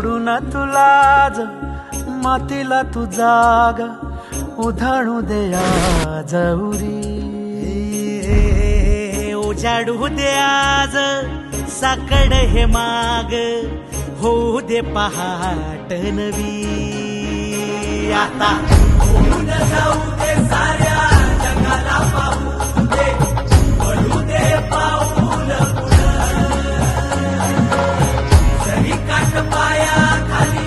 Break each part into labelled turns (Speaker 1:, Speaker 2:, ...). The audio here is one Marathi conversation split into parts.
Speaker 1: सोडून तुलाज मातीला तू जाग उधाणू दे आज उरी
Speaker 2: उजाडू दे आज साकड हे माग होऊ दे पहाट नवी आता होऊन जाऊ दे साऱ्या जगाला पाहू दे पडू दे पाऊल जरी काट पाया खाली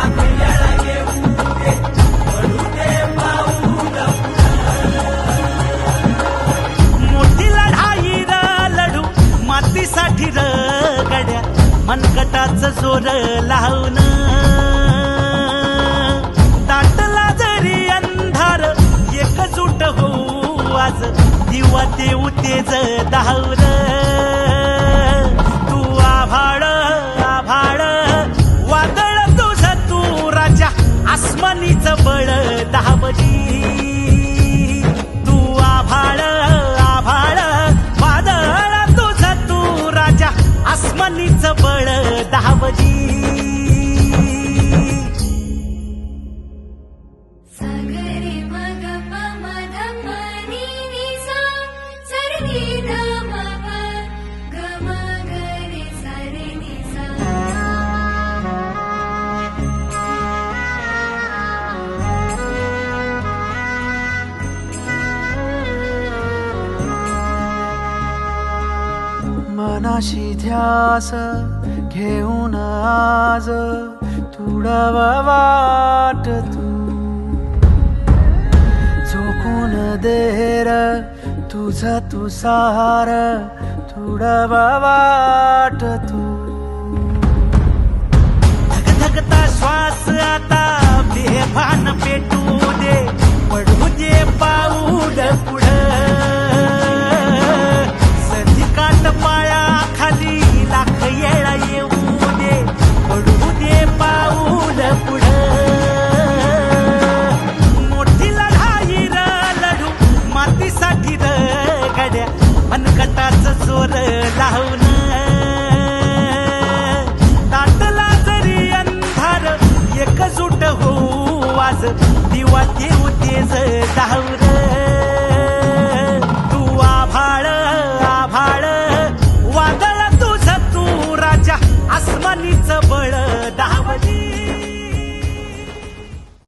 Speaker 2: आपल्याला येऊ दे पडू दे पाऊल मोठी लढाई र लढू मातीसाठी र गड्या मनगटाचं जोर लावून दाटला जरी अंधार एकजूट होऊ आज दिवा देऊ तेज धावर तू आभाळ आभाळ वादळ तुझ तू राजा आसमानीच बळ दाबजी तू आभाळ आभाळ वादळ तुझ तू राजा आसमानीच बळ दाबजी
Speaker 3: सागरे मग मद मनी निसा सरनी ध मग ग मग रे सरे निसा
Speaker 1: मनाशी ध्यास घेऊन आज तुडव वाट तू झोकून देर तुझ तू सार तुडव वाट तू
Speaker 2: धगधगता श्वास आता बेभान पेटू दे पडू दे पाऊल पुढं सधी काट पाया खाली लाख येळा येऊ दे पडू दे पाऊल पुढं मोठी लढाई र लढू मातीसाठी र गड्या मनगटाचं जोर लावून दाटला जरी अंधार एकजूट होऊ आज दिवा देऊ तेज धावून